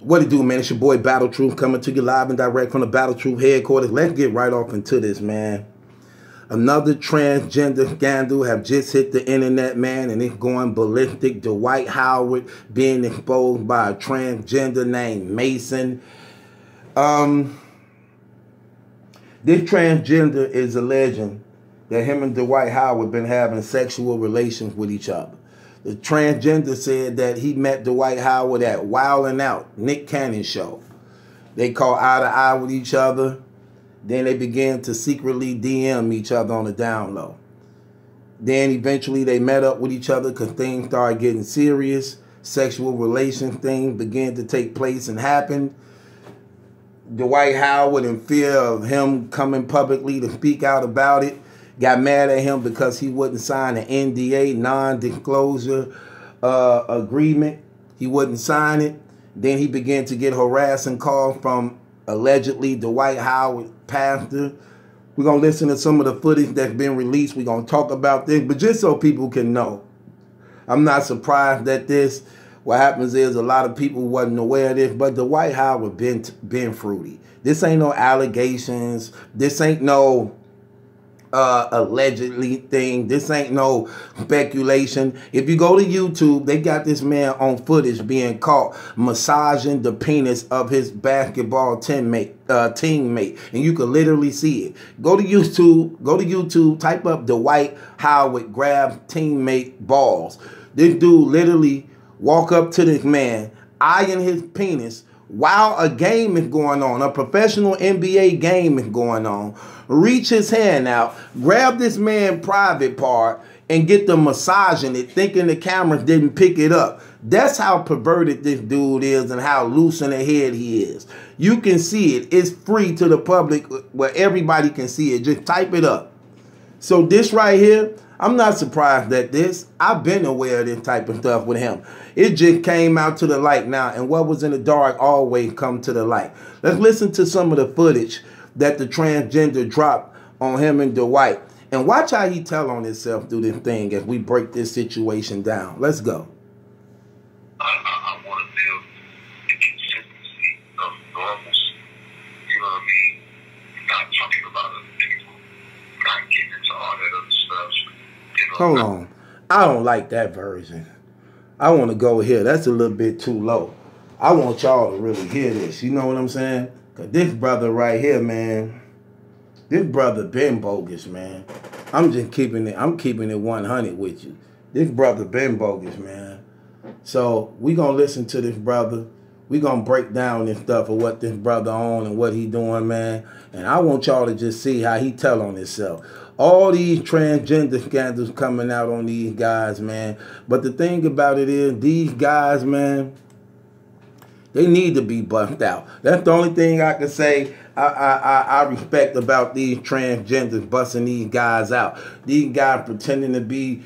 What it do, man? It's your boy Battle Truth coming to you live and direct from the Battle Truth headquarters. Let's get right off into this, man. Another transgender scandal have just hit the internet, man, and it's going ballistic. Dwight Howard being exposed by a transgender named Mason. This transgender is alleging that him and Dwight Howard been having sexual relations with each other. The transgender said that he met Dwight Howard at Wildin' Out, Nick Cannon's show. They caught eye to eye with each other. Then they began to secretly DM each other on the down low. Then eventually they met up with each other because things started getting serious. Sexual relations things began to take place and happen. Dwight Howard, in fear of him coming publicly to speak out about it, got mad at him because he wouldn't sign an NDA, non-disclosure agreement. He wouldn't sign it. Then he began to get harassing calls from allegedly Dwight Howard pastor. We're going to listen to some of the footage that's been released. We're going to talk about this, but just so people can know. I'm not surprised at this. What happens is a lot of people wasn't aware of this, but Dwight Howard been fruity. This ain't no allegations. This ain't no allegedly thing. This ain't no speculation. If you go to YouTube, they got this man on footage being caught massaging the penis of his basketball teammate, and you can literally see it. Go to YouTube, type up Dwight Howard grabs teammate balls. This dude literally walk up to this man, eyeing his penis while a game is going on, a professional NBA game is going on, reach his hand out, grab this man's private part, and get the massaging it, thinking the cameras didn't pick it up. That's how perverted this dude is and how loose in the head he is. You can see it. It's free to the public where everybody can see it. Just type it up. So this right here, I'm not surprised at this. I've been aware of this type of stuff with him. It just came out to the light now, and what was in the dark always come to the light. Let's listen to some of the footage that the transgender dropped on him and Dwight, and watch how he tell on himself through this thing as we break this situation down. Let's go. I want to build the consistency of normalcy. You know what I mean? Not talking about other people, not getting into all that other stuff. Hold on. I don't like that version. I want to go here. That's a little bit too low. I want y'all to really hear this. You know what I'm saying? Because this brother right here, man, this brother been bogus, man. I'm keeping it 100 with you. This brother been bogus, man. So we going to listen to this brother. We going to break down this stuff of what this brother on and what he doing, man. And I want y'all to just see how he tell on himself. All these transgender scandals coming out on these guys, man. But the thing about it is, these guys, man, they need to be buffed out. That's the only thing I can say I respect about these transgenders busting these guys out. These guys pretending to be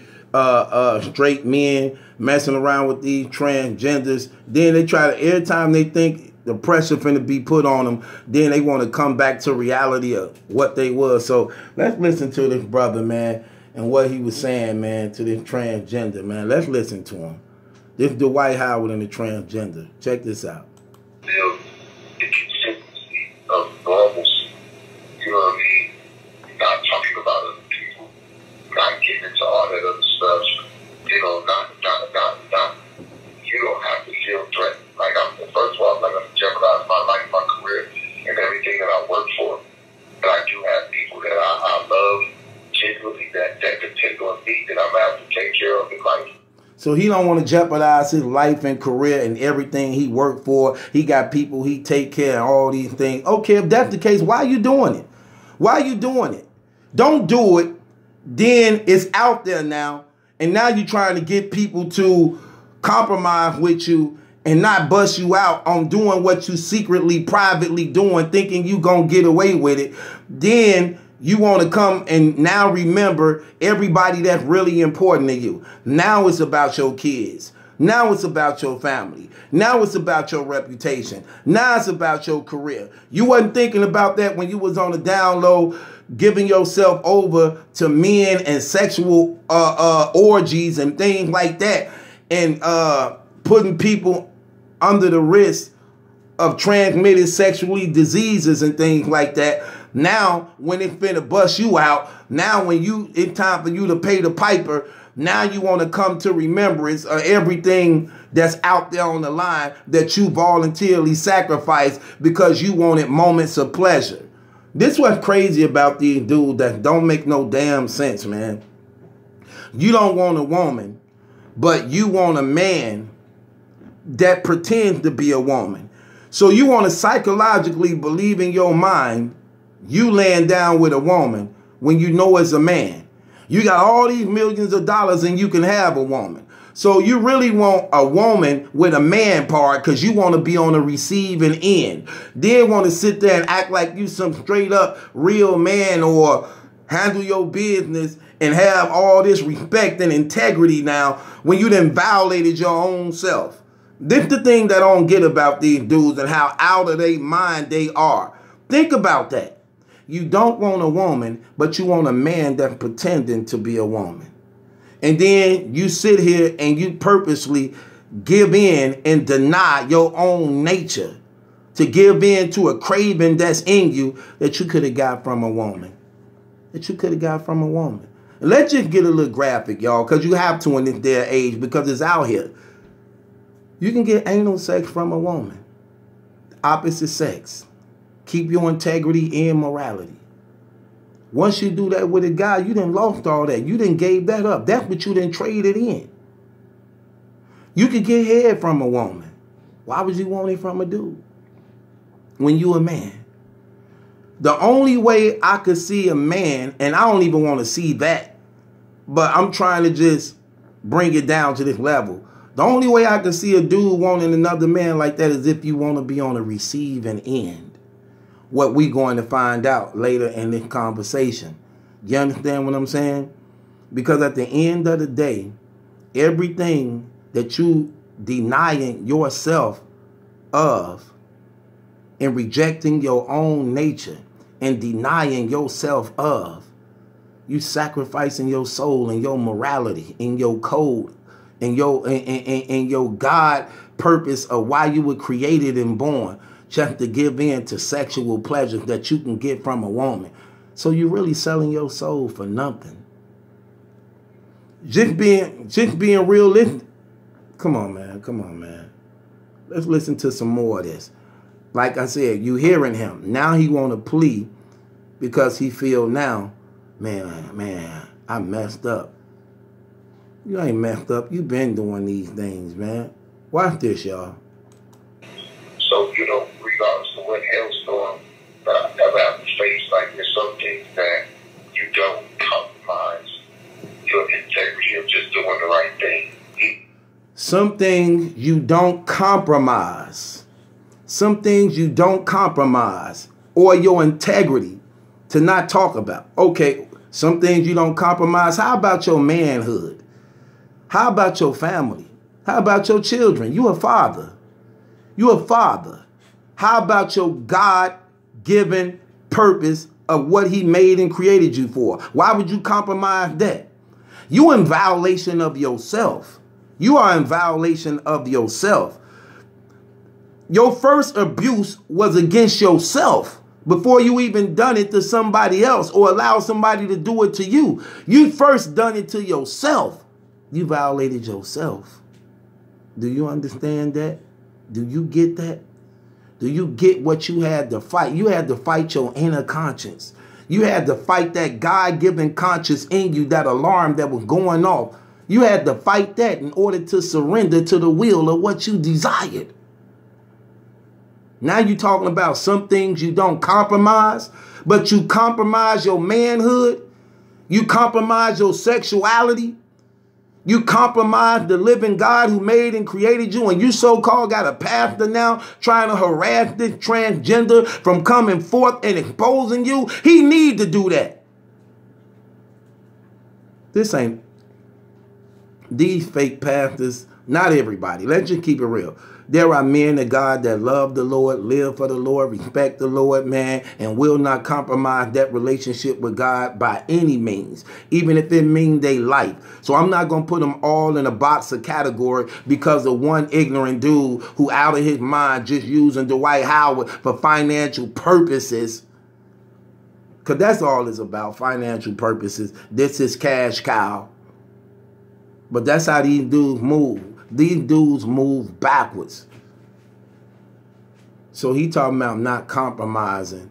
straight men, messing around with these transgenders. Then they try to, every time they think the pressure finna be put on them, then they want to come back to reality of what they was. So let's listen to this brother, man, and what he was saying, man, to this transgender, man. Let's listen to him. This is Dwight Howard and the transgender. Check this out. Build the consistency of normalcy. You know what I mean? Not talking about other people, not getting into all that other stuff. You know, not. You don't have to feel threatened. Like, first of all, I'm not going to jeopardize my life, my career, and everything that I work for. But I do have people that I love genuinely that depend on me, that I'm going to have to take care of in life. So he don't want to jeopardize his life and career and everything he worked for. He got people he take care of, all these things. Okay, if that's the case, why are you doing it? Why are you doing it? Don't do it. Then it's out there now. And now you're trying to get people to compromise with you and not bust you out on doing what you secretly, privately doing, thinking you gonna get away with it. Then you want to come and now remember everybody that's really important to you. Now it's about your kids. Now it's about your family. Now it's about your reputation. Now it's about your career. You wasn't thinking about that when you was on the down low, giving yourself over to men and sexual orgies and things like that, and putting people under the wrist of transmitted sexually diseases and things like that. Now, when it's finna bust you out, now when it's time for you to pay the piper, now you want to come to remembrance of everything that's out there on the line that you voluntarily sacrificed because you wanted moments of pleasure. This what's crazy about these dudes that don't make no damn sense, man. You don't want a woman, but you want a man that pretends to be a woman. So you want to psychologically believe in your mind you laying down with a woman when you know it's a man. You got all these millions of dollars and you can have a woman. So you really want a woman with a man part because you want to be on the receiving end. Then want to sit there and act like you some straight up real man or handle your business and have all this respect and integrity now when you done violated your own self. This the thing that I don't get about these dudes and how out of their mind they are. Think about that. You don't want a woman, but you want a man that's pretending to be a woman. And then you sit here and you purposely give in and deny your own nature to give in to a craving that's in you that you could have got from a woman. That you could have got from a woman. And let's just get a little graphic, y'all, because you have to in this day and age because it's out here. You can get anal sex from a woman. Opposite sex. Keep your integrity and morality. Once you do that with a guy, you done lost all that. You done gave that up. That's what you done traded in. You could get head from a woman. Why would you want it from a dude when you a man? The only way I could see a man, and I don't even want to see that, but I'm trying to just bring it down to this level. The only way I could see a dude wanting another man like that is if you want to be on the receiving end. What we going to find out later in this conversation. You understand what I'm saying? Because at the end of the day, everything that you denying yourself of and rejecting your own nature and denying yourself of, you sacrificing your soul and your morality and your code and your God purpose of why you were created and born, just to give in to sexual pleasures that you can get from a woman. So you're really selling your soul for nothing. Just being realistic. Come on, man. Come on, man. Let's listen to some more of this. Like I said, you hearing him. Now he want to plea because he feel now, man, I messed up. You ain't messed up. You been doing these things, man. Watch this, y'all. So, regardless of what hailstorm that I ever have to face, like there's some things that you don't compromise your integrity of just doing the right thing. Some things you don't compromise. Some things you don't compromise. Or your integrity to not talk about. Okay, some things you don't compromise. How about your manhood? How about your family? How about your children? You a father. You a father. How about your God-given purpose of what he made and created you for? Why would you compromise that? You in violation of yourself. You are in violation of yourself. Your first abuse was against yourself before you even done it to somebody else or allow somebody to do it to you. You first done it to yourself. You violated yourself. Do you understand that? Do you get that? Do you get what you had to fight? You had to fight your inner conscience. You had to fight that God-given conscience in you, that alarm that was going off. You had to fight that in order to surrender to the will of what you desired. Now you're talking about some things you don't compromise, but you compromise your manhood. You compromise your sexuality. You compromise the living God who made and created you, and you so-called got a pastor now trying to harass this transgender from coming forth and exposing you. He need to do that. This ain't these fake pastors, not everybody. Let's just keep it real. There are men of God that love the Lord, live for the Lord, respect the Lord, man, and will not compromise that relationship with God by any means, even if it means their life. So I'm not going to put them all in a box of category because of one ignorant dude who out of his mind just using Dwight Howard for financial purposes. Because that's all it's about, financial purposes. This is cash cow. But that's how these dudes move. These dudes move backwards. So he talking about not compromising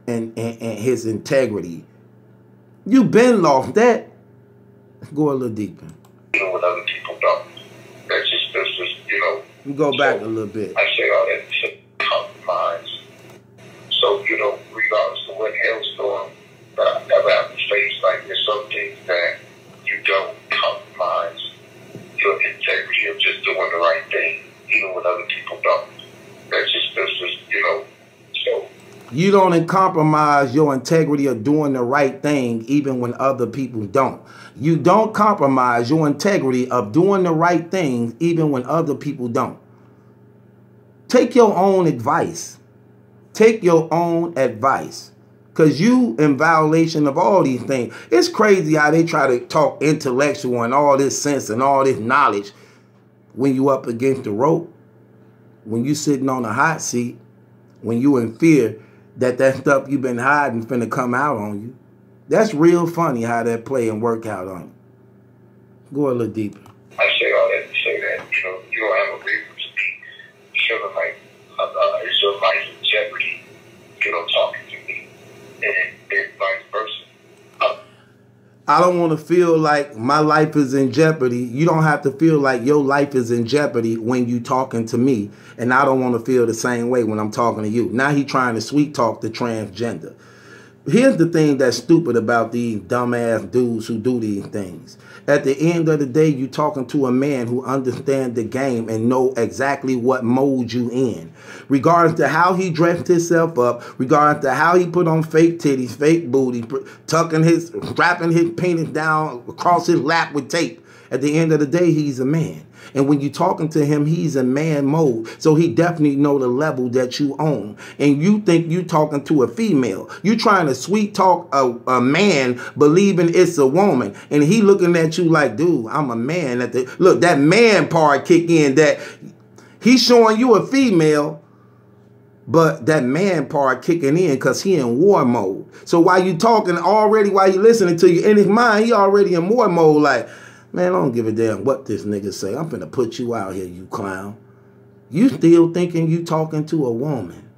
and his integrity. You been lost that. Go a little deeper. You know what other people don't. That's just Go back a little bit. I say all that to compromise. So, regardless of what hailstorm that I ever have to face, like there's some things that you don't compromise your integrity of just doing the right thing, even when other people don't. That's just so. You don't compromise your integrity of doing the right thing, even when other people don't. You don't compromise your integrity of doing the right thing, even when other people don't. Take your own advice. Take your own advice. Because you in violation of all these things. It's crazy how they try to talk intellectual and all this sense and all this knowledge when you up against the rope, when you sitting on a hot seat, when you in fear that stuff you've been hiding finna come out on you. That's real funny how that play and work out on you. Go a little deeper. I say all that to say that, you don't have a reason to be feeling like is your life in jeopardy, talking to me. And vice versa. I don't want to feel like my life is in jeopardy. You don't have to feel like your life is in jeopardy when you talking to me. And I don't want to feel the same way when I'm talking to you. Now he trying to sweet talk the transgender. Here's the thing that's stupid about these dumbass dudes who do these things. At the end of the day, you talking to a man who understands the game and know exactly what mode you in. Regardless to how he dressed himself up, regardless to how he put on fake titties, fake booty, strapping his penis down across his lap with tape. At the end of the day, he's a man. And when you're talking to him, he's in man mode. So he definitely know the level that you own. And you think you talking to a female. You trying to sweet talk a man believing it's a woman. And he looking at you like, dude, I'm a man. Look, that man part kick in, that he's showing you a female, but that man part kicking in because he in war mode. So while you talking already, while you listening to you, in his mind, he already in war mode like, man, I don't give a damn what this nigga say. I'm finna put you out here, you clown. You still thinking you talking to a woman.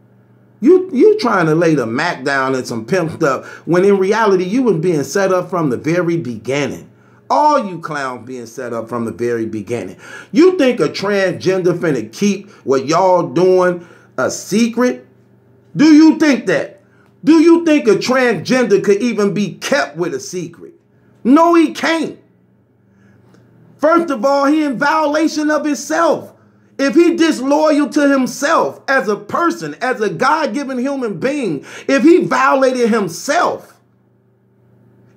You trying to lay the Mac down and some pimp stuff when in reality you was being set up from the very beginning. All you clowns being set up from the very beginning. You think a transgender finna keep what y'all doing a secret? Do you think that? Do you think a transgender could even be kept with a secret? No, he can't. First of all, he in violation of himself. If he disloyal to himself as a person, as a God-given human being, if he violated himself,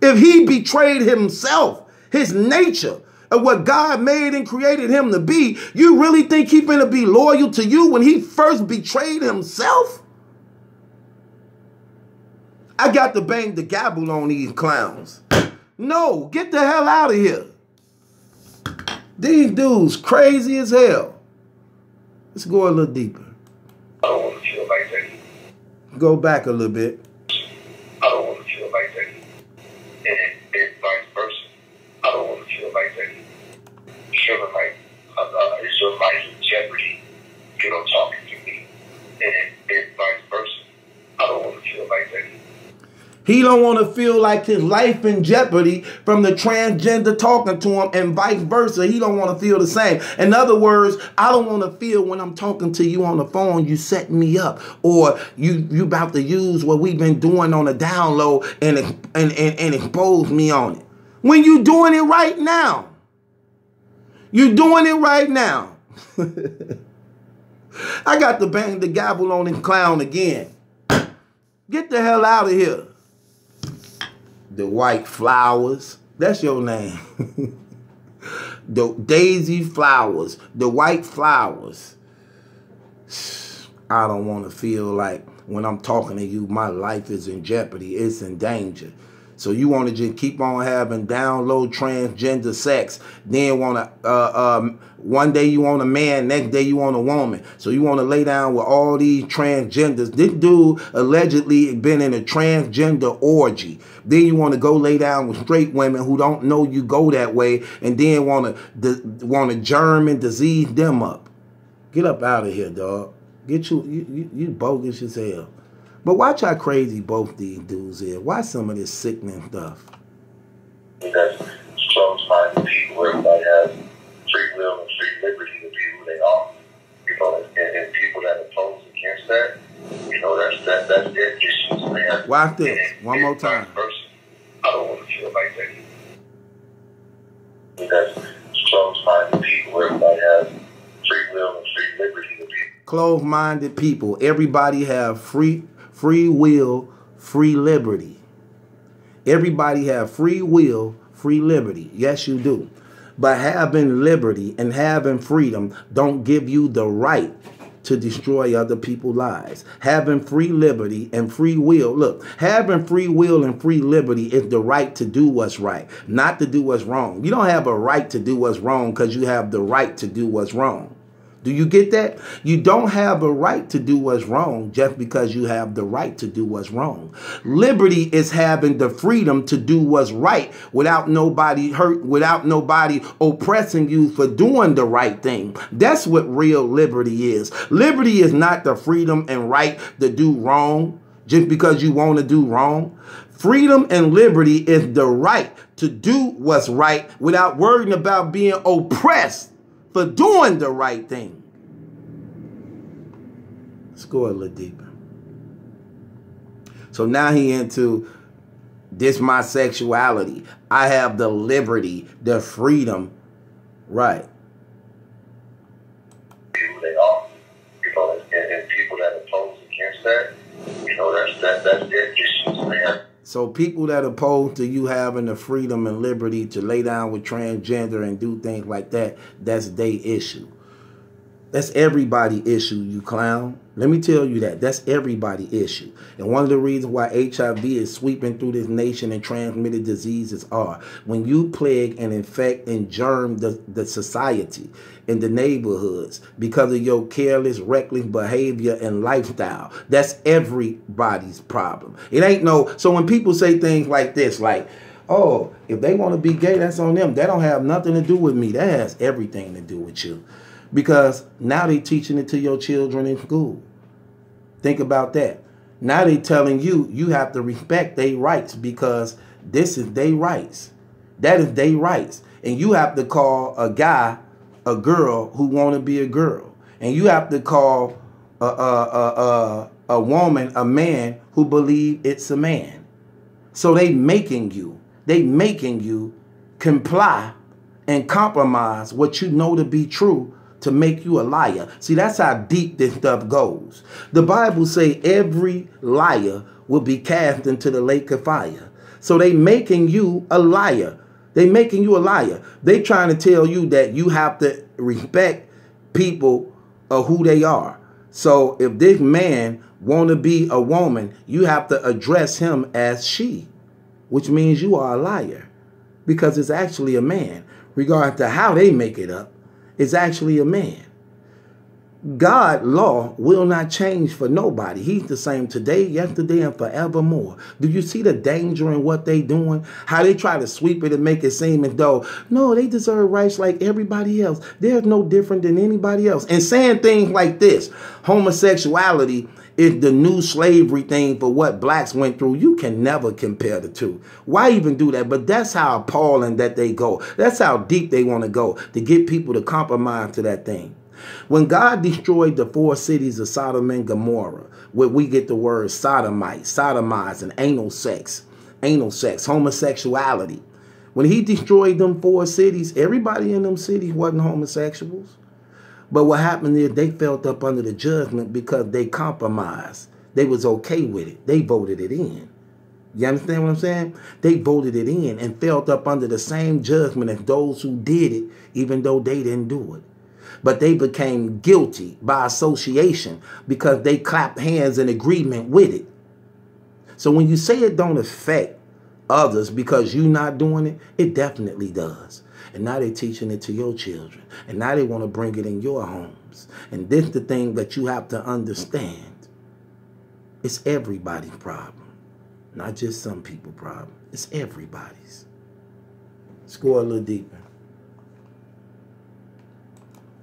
if he betrayed himself, his nature, of what God made and created him to be, you really think he's going to be loyal to you when he first betrayed himself? I got to bang the gavel on these clowns. No, get the hell out of here. These dudes crazy as hell. Let's go a little deeper. I don't want to feel like that. Go back a little bit. I don't want to feel like that. And vice versa. I don't want to feel like that. Feeling like is your life in jeopardy, talking to me. And vice versa. I don't want to feel like that. He don't want to feel like his life in jeopardy from the transgender talking to him, and vice versa. He don't want to feel the same. In other words, I don't want to feel when I'm talking to you on the phone, you setting me up, or you about to use what we've been doing on the download and expose me on it. When you doing it right now. You doing it right now. I got to bang the gavel on his clown again. Get the hell out of here. The White Flowers. That's your name. the daisy flowers, the white flowers. I don't want to feel like when I'm talking to you, my life is in jeopardy. It's in danger. So you want to just keep on having down low transgender sex. Then want to, one day you want a man, next day you want a woman. So you want to lay down with all these transgenders. This dude allegedly been in a transgender orgy. Then you want to go lay down with straight women who don't know you go that way, and then want to germ and disease them up. Get up out of here, dog. Get you bogus as hell. But watch how crazy both these dudes is. Watch some of this sickening stuff. That's close-minded people. Everybody has free will and free liberty to be who they are. You know, and people that oppose against that, you know, that's their issues. Watch this one more time. I don't want to feel like that. That's close-minded people. Everybody has free will and free liberty to be. Closed-minded people. Everybody have free will, free liberty. Everybody have free will, free liberty. Yes, you do. But having liberty and having freedom don't give you the right to destroy other people's lives. Having free liberty and free will. Look, having free will and free liberty is the right to do what's right, not to do what's wrong. You don't have a right to do what's wrong because you have the right to do what's wrong. Do you get that? You don't have a right to do what's wrong just because you have the right to do what's wrong. Liberty is having the freedom to do what's right without nobody hurt, without nobody oppressing you for doing the right thing. That's what real liberty is. Liberty is not the freedom and right to do wrong just because you want to do wrong. Freedom and liberty is the right to do what's right without worrying about being oppressed for doing the right thing. Let's go a little deeper. So now he into this my sexuality. I have the liberty, the freedom, right? Who they are, you know, and people that oppose against that, you know, that's their issues, man. So people that oppose to you having the freedom and liberty to lay down with transgender and do things like that, that's their issue. That's everybody's issue, you clown. Let me tell you that. That's everybody's issue. And one of the reasons why HIV is sweeping through this nation and transmitted diseases are when you plague and infect and germ the society in the neighborhoods because of your careless, reckless behavior and lifestyle. That's everybody's problem. It ain't no... So when people say things like this, like, oh, if they want to be gay, that's on them. That don't have nothing to do with me. That has everything to do with you. Because now they teaching it to your children in school. Think about that. Now they telling you, you have to respect their rights because this is their rights. That is their rights. And you have to call a guy a girl who want to be a girl. And you have to call a woman a man who believe it's a man. So they making you comply and compromise what you know to be true to make you a liar. See, that's how deep this stuff goes. The Bible say every liar will be cast into the lake of fire. So they making you a liar. They making you a liar. They trying to tell you that you have to respect people of who they are. So if this man want to be a woman, you have to address him as she, which means you are a liar because it's actually a man. Regardless to how they make it up, it's actually a man. God's law will not change for nobody. He's the same today, yesterday, and forevermore. Do you see the danger in what they doing? How they try to sweep it and make it seem as though, no, they deserve rights like everybody else. They're no different than anybody else. And saying things like this, homosexuality is the new slavery thing for what blacks went through. You can never compare the two. Why even do that? But that's how appalling that they go. That's how deep they want to go to get people to compromise to that thing. When God destroyed the 4 cities of Sodom and Gomorrah, where we get the word sodomite, sodomize, and anal sex, homosexuality. When he destroyed them 4 cities, everybody in them cities wasn't homosexuals. But what happened is they felt up under the judgment because they compromised. They was okay with it. They voted it in. You understand what I'm saying? They voted it in and felt up under the same judgment as those who did it, even though they didn't do it. But they became guilty by association because they clapped hands in agreement with it. So when you say it don't affect others because you're not doing it, it definitely does. And now they're teaching it to your children. And now they want to bring it in your homes. And this is the thing that you have to understand. It's everybody's problem. Not just some people's problem. It's everybody's. Let's go a little deeper.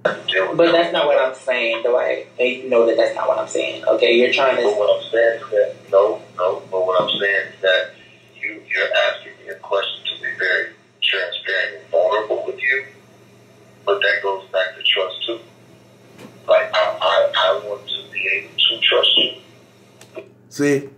But that's not what I'm saying, Dwight. You know that's not what I'm saying. Okay, you're trying to... But what I'm saying is that, but what I'm saying is that you're asking me a question to be very transparent and vulnerable with you, but that goes back to trust too. Like, I want to be able to trust you. See?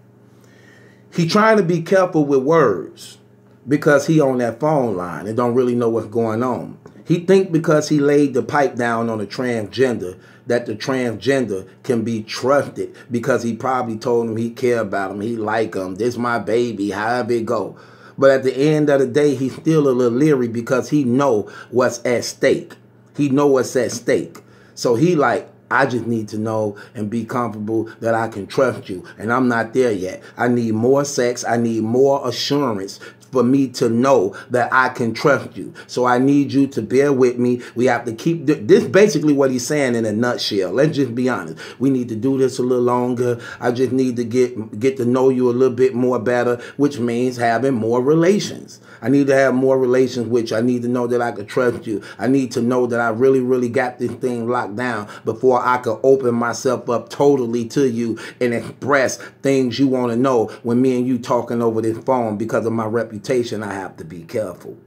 He trying to be careful with words because he on that phone line and don't really know what's going on. He think because he laid the pipe down on a transgender that the transgender can be trusted because he probably told him he care about him, he like him, this my baby, however it go. But at the end of the day, he's still a little leery because he know what's at stake. He know what's at stake. So he like, I just need to know and be comfortable that I can trust you. And I'm not there yet. I need more sex. I need more assurance for me to know that I can trust you. So I need you to bear with me. We have to keep this basically what he's saying in a nutshell. Let's just be honest. We need to do this a little longer. I just need to get to know you a little bit more better, which means having more relations. I need to have more relations with you. I need to know that I can trust you. I need to know that I really, really got this thing locked down before I could open myself up totally to you and express things you want to know when me and you talking over this phone. Because of my reputation, I have to be careful.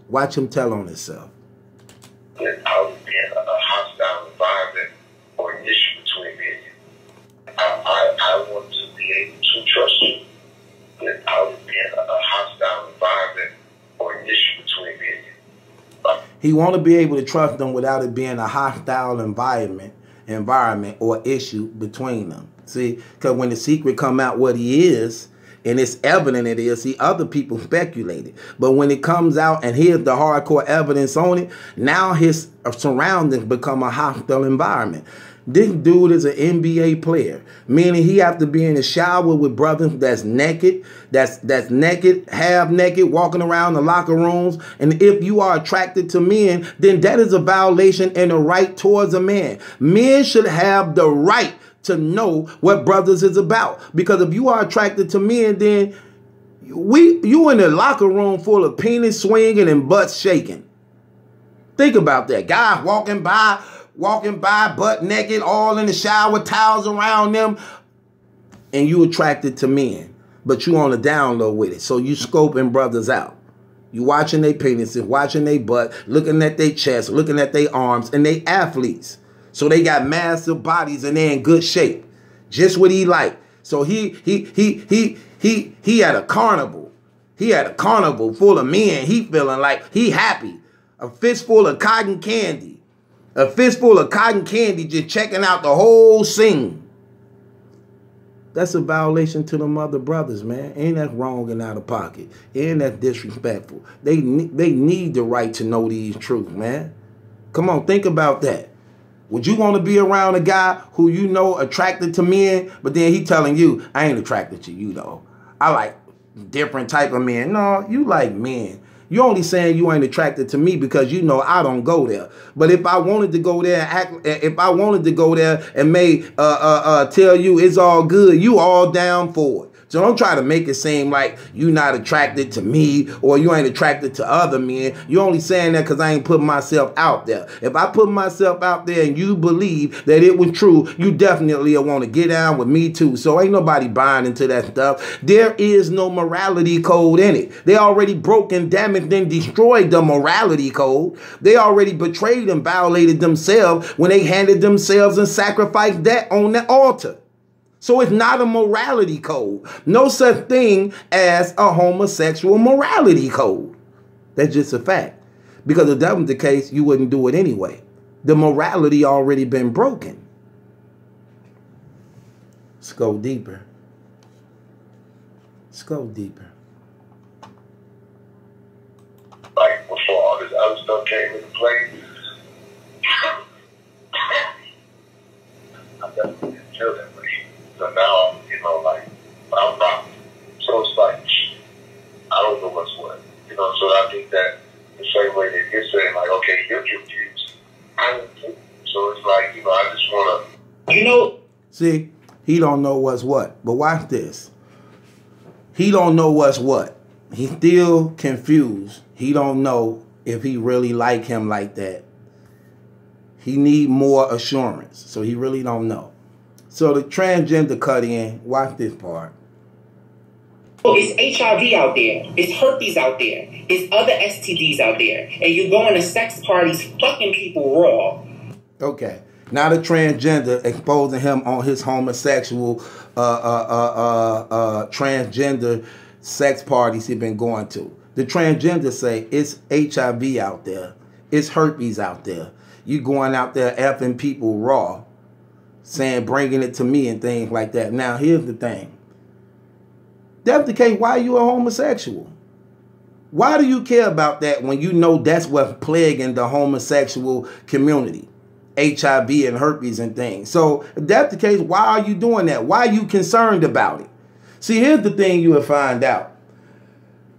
Watch him tell on himself. I would be in a hostile environment or an issue between me and you. I want to be able to trust you. I would be in a hostile environment or an issue between me and you. He want to be able to trust them without it being a hostile environment or issue between them. See, because when the secret come out what he is, and it's evident it is, see, other people speculated. But when it comes out and here's the hardcore evidence on it, now his surroundings become a hostile environment. This dude is an NBA player, meaning he have to be in the shower with brothers that's naked, that's naked, half naked, walking around the locker rooms. And if you are attracted to men, then that is a violation and a right towards a man. Men should have the right to know what brothers is about. Because if you are attracted to men, then you in the locker room full of penis swinging and butts shaking. Think about that. Guys walking by, butt naked, all in the shower, towels around them, and you attracted to men, but you on the down low with it. So you scoping brothers out. You watching their penises, watching their butt, looking at their chest, looking at their arms, and they athletes. So they got massive bodies and they're in good shape. Just what he like. So he had a carnival. He had a carnival full of men. He feeling like he happy. A fistful of cotton candy. A fistful of cotton candy just checking out the whole scene. That's a violation to them other brothers, man. Ain't that wrong and out of pocket? Ain't that disrespectful? They need the right to know these truths, man. Come on, think about that. Would you want to be around a guy who you know attracted to men, but then he telling you, I ain't attracted to you, though. I like different type of men. No, you like men. You only saying you ain't attracted to me because you know I don't go there. But if I wanted to go there and tell you it's all good, you all down for it. So don't try to make it seem like you not attracted to me or you ain't attracted to other men. You only saying that because I ain't putting myself out there. If I put myself out there and you believe that it was true, you definitely want to get down with me too. So ain't nobody buying into that stuff. There is no morality code in it. They already broke and damaged and destroyed the morality code. They already betrayed and violated themselves when they handed themselves and sacrificed that on the altar. So it's not a morality code. No such thing as a homosexual morality code. That's just a fact. Because if that was the case, you wouldn't do it anyway. The morality already been broken. Let's go deeper. Let's Just go deeper. Like before all this other stuff came into play, I definitely didn't feel that way. So now, you know, like, I'm not. So it's like, I don't know what's what. You know, so I think that the same way that you're saying, like, okay, you're confused. I am too. So it's like, you know, I just want to. You know. See, he don't know what's what. But watch this. He don't know what's what. He's still confused. He don't know if he really like him like that. He need more assurance. So he really don't know. So the transgender cut in. Watch this part. It's HIV out there. It's herpes out there. It's other STDs out there. And you're going to sex parties fucking people raw. Okay. Now the transgender exposing him on his homosexual transgender sex parties he been going to. The transgender say it's HIV out there. It's herpes out there. You going out there effing people raw, saying bringing it to me and things like that. Now here's the thing. That's the case. Why are you a homosexual? Why do you care about that when you know that's what's plaguing the homosexual community? HIV and herpes and things. So if that's the case, why are you doing that? Why are you concerned about it? See, here's the thing you will find out.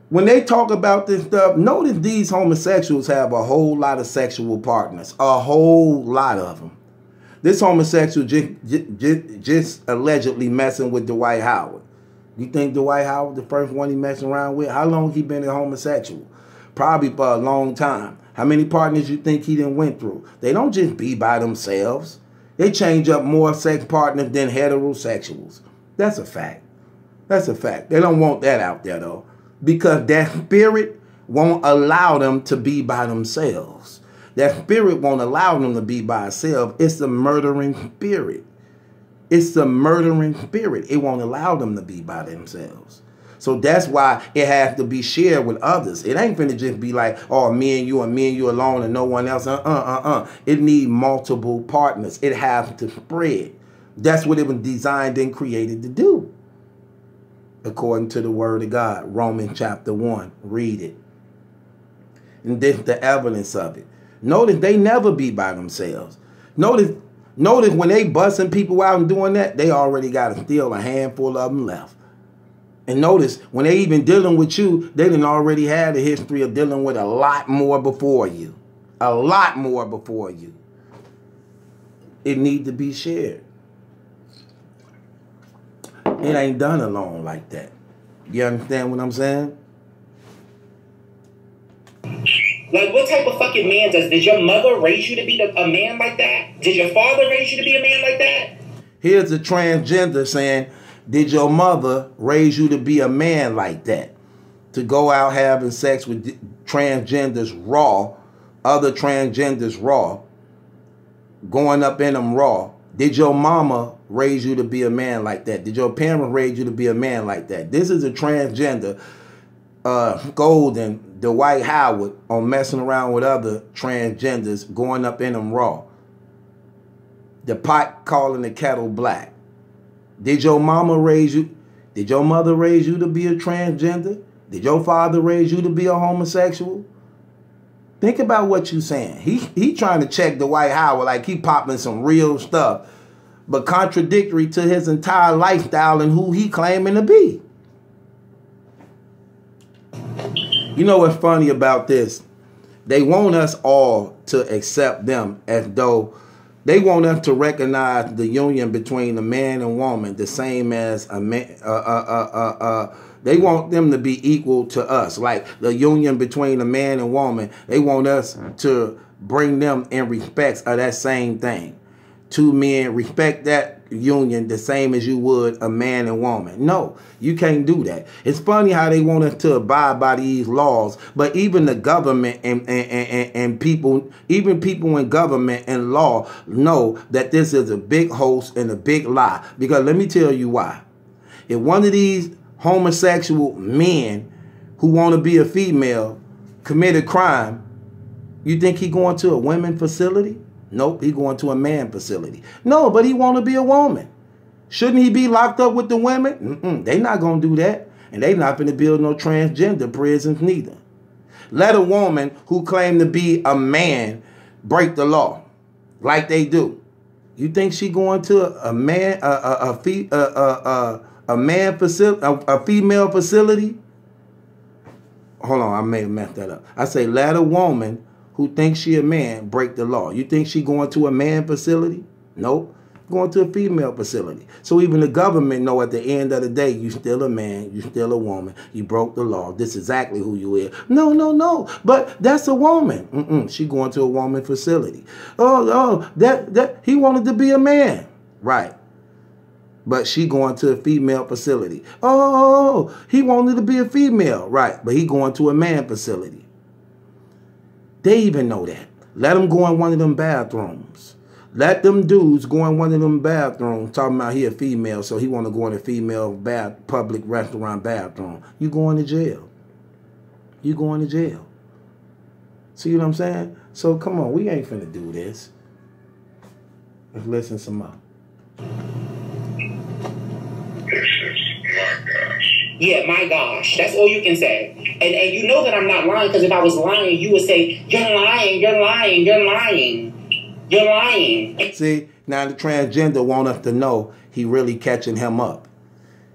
When they talk about this stuff, notice these homosexuals have a whole lot of sexual partners. A whole lot of them. This homosexual just allegedly messing with Dwight Howard. You think Dwight Howard the first one he messing around with? How long he been a homosexual? Probably for a long time. How many partners you think he done went through? They don't just be by themselves. They change up more sex partners than heterosexuals. That's a fact. That's a fact. They don't want that out there, though. Because that spirit won't allow them to be by themselves. That spirit won't allow them to be by itself. It's the murdering spirit. It's the murdering spirit. It won't allow them to be by themselves. So that's why it has to be shared with others. It ain't finna just be like, oh, me and you alone and no one else. It need multiple partners. It has to spread. That's what it was designed and created to do. According to the word of God, Romans chapter 1. Read it. And this is the evidence of it. Notice they never be by themselves. Notice when they busting people out and doing that, they already got still a handful of them left. And notice, when they even dealing with you, they done already had a history of dealing with a lot more before you. A lot more before you. It need to be shared. It ain't done alone like that. You understand what I'm saying? Like, what type of fucking man did your mother raise you to be a man like that? Did your father raise you to be a man like that? Here's a transgender saying, did your mother raise you to be a man like that? To go out having sex with transgenders raw, other transgenders raw, going up in them raw. Did your mama raise you to be a man like that? Did your parents raise you to be a man like that? This is a transgender, Golden, Dwight Howard, on messing around with other transgenders, going up in them raw. The pot calling the kettle black. Did your mama raise you? Did your mother raise you to be a transgender? Did your father raise you to be a homosexual? Think about what you're saying. He trying to check Dwight Howard like he popping some real stuff, but contradictory to his entire lifestyle and who he claiming to be. You know what's funny about this? They want us all to accept them as though they want us to recognize the union between a man and woman the same as a man. They want them to be equal to us, like the union between a man and woman. They want us to bring them in respect of that same thing. Two men respect that union the same as you would a man and woman. No, you can't do that. It's funny how they want us to abide by these laws, but even the government and people, even people in government and law know that this is a big hoax and a big lie. Because let me tell you why. If one of these homosexual men who want to be a female commit a crime, you think he going to a women facility? Nope, he going to a man facility. No, but he want to be a woman. Shouldn't he be locked up with the women? They not going to do that. And they not finna build no transgender prisons neither. Let a woman who claim to be a man break the law like they do. You think she going to a female facility? Hold on, I may have messed that up. I say let a woman who thinks she a man break the law. You think she going to a man facility? Nope. Going to a female facility. So even the government know at the end of the day, you still a man, you still a woman, you broke the law. This is exactly who you is. No, no, no. But that's a woman. She going to a woman facility. That he wanted to be a man. Right. But she going to a female facility. Oh, he wanted to be a female. Right. But he going to a man facility. They even know that. Let him go in one of them bathrooms. Let them dudes go in one of them bathrooms talking about he a female, so he want to go in a female public restaurant bathroom. You going to jail. You going to jail. See what I'm saying? So come on, we ain't finna do this. Let's listen some more. Yeah, my gosh. That's all you can say. And you know that I'm not lying, because if I was lying, you would say, you're lying, you're lying, you're lying. You're lying. See, now the transgender want us to know he really catching him up.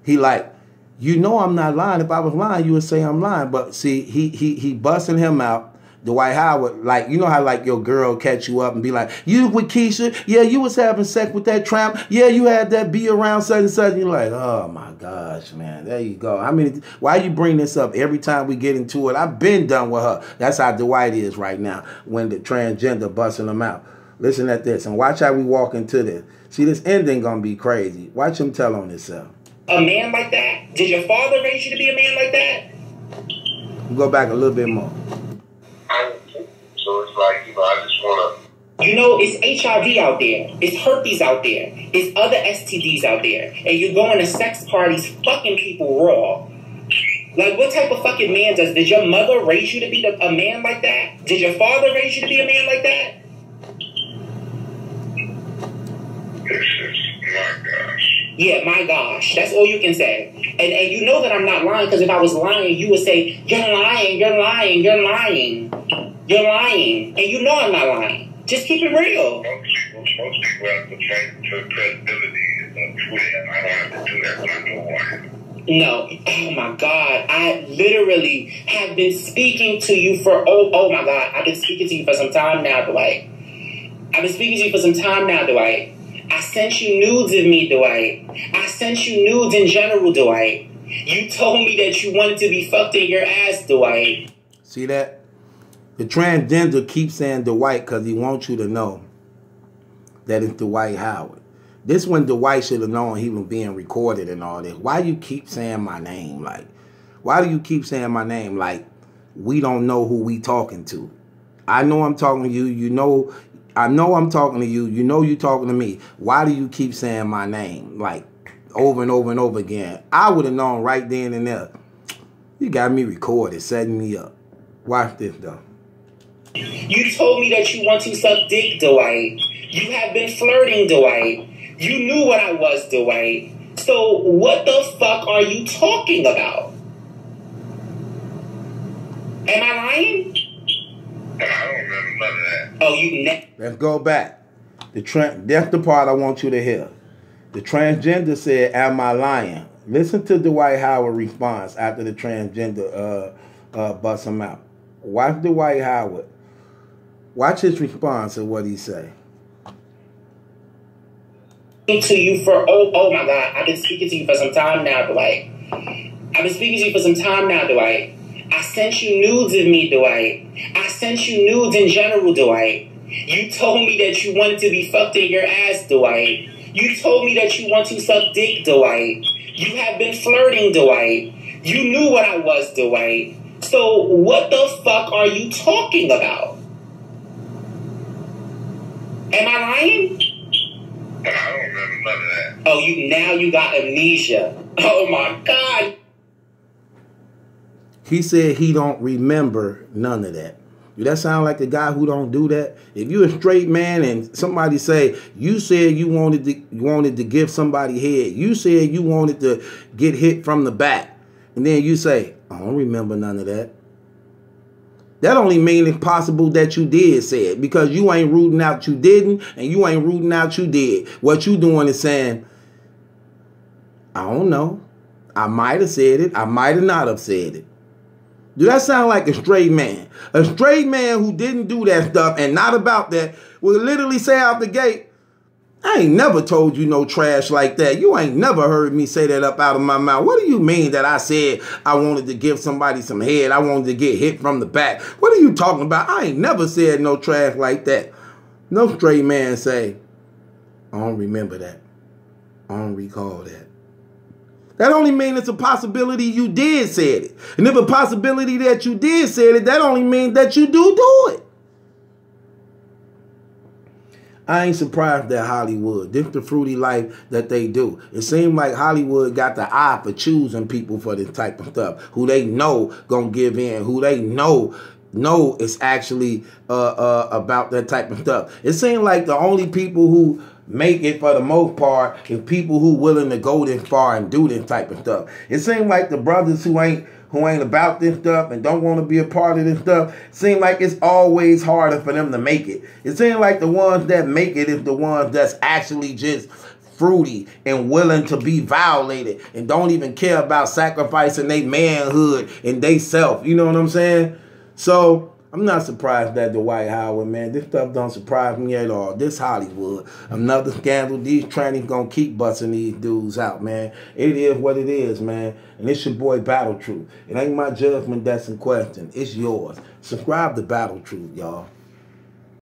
He like, you know I'm not lying. If I was lying, you would say I'm lying. But see, he busting him out. Dwight Howard, like, you know how like your girl catch you up and be like, you with Keisha? Yeah, you was having sex with that tramp. Yeah, you had that be around such and such. You're like, oh my gosh, man. There you go. I mean, why you bring this up every time we get into it? I've been done with her. That's how Dwight is right now when the transgender busting him out. Listen at this and watch how we walk into this. See, this ending gonna be crazy. Watch him tell on himself. A man like that? Did your father raise you to be a man like that? Go back a little bit more. So it's like, I just want to... You know, it's HIV out there. It's herpes out there. It's other STDs out there. And you're going to sex parties fucking people raw. Like, what type of fucking man does... Did your mother raise you to be a man like that? Did your father raise you to be a man like that? My gosh. Yeah, my gosh. That's all you can say. And you know that I'm not lying, because if I was lying, you would say, you're lying, you're lying, you're lying. You're lying. And you know I'm not lying. Just keep it real. Most people have to fight for credibility and Twitter. I don't have to do that when I know who I am. No. Oh, my God. I literally have been speaking to you for, oh my God. I've been speaking to you for some time now, Dwight. I've been speaking to you for some time now, Dwight. I sent you nudes of me, Dwight. I sent you nudes in general, Dwight. You told me that you wanted to be fucked in your ass, Dwight. See that? The transgender keeps saying Dwight because he wants you to know that it's Dwight Howard. This when Dwight should have known he was being recorded and all this. Why you keep saying my name? Like, why do you keep saying my name? Like, we don't know who we talking to. I know I'm talking to you. You know, I know I'm talking to you. You know you talking to me. Why do you keep saying my name? Like, over and over and over again. I would have known right then and there. You got me recorded, setting me up. Watch this, though. You told me that you want to suck dick, Dwight. You have been flirting, Dwight. You knew what I was, Dwight. So what the fuck are you talking about? Am I lying? I don't remember none of that. Oh, you... Let's go back. That's the part I want you to hear. The transgender said, am I lying? Listen to Dwight Howard's response after the transgender bust him out. Watch Dwight Howard. Watch his response to what he say. To you for, oh my God, I've been speaking to you for some time now, Dwight. I've been speaking to you for some time now, Dwight. I sent you nudes of me, Dwight. I sent you nudes in general, Dwight. You told me that you wanted to be fucked in your ass, Dwight. You told me that you want to suck dick, Dwight. You have been flirting, Dwight. You knew what I was, Dwight. So what the fuck are you talking about? Am I lying? I don't remember none of that. Oh, now you got amnesia. Oh my God. He said he don't remember none of that. Do that sound like a guy who don't do that? If you're a straight man and somebody say, you said you wanted to give somebody head. You said you wanted to get hit from the back. and then you say, I don't remember none of that. That only means it's possible that you did say it, because you ain't rooting out you didn't, and you ain't rooting out you did. What you doing is saying, I don't know. I might have said it. I might have not have said it. Do that sound like a straight man? A straight man who didn't do that stuff and not about that will literally say out the gate, I ain't never told you no trash like that. You ain't never heard me say that up out of my mouth. What do you mean that I said I wanted to give somebody some head? I wanted to get hit from the back. What are you talking about? I ain't never said no trash like that. No straight man say, I don't remember that. I don't recall that. That only means it's a possibility you did say it. And if a possibility that you did say it, that only means that you do it. I ain't surprised that Hollywood, this the fruity life that they do. It seems like Hollywood got the eye for choosing people for this type of stuff, who they know gonna give in, who they know is actually about that type of stuff. It seems like the only people who make it for the most part is people who willing to go this far and do this type of stuff. It seems like the brothers who ain't about this stuff and don't want to be a part of this stuff, seem like it's always harder for them to make it. It seems like the ones that make it is the ones that's actually just fruity and willing to be violated and don't even care about sacrificing their manhood and they self. You know what I'm saying? So I'm not surprised that Dwight Howard, man. This stuff don't surprise me at all. This Hollywood, another scandal. These trannies gonna keep busting these dudes out, man. It is what it is, man. And it's your boy Battle Truth. It ain't my judgment that's in question. It's yours. Subscribe to Battle Truth, y'all.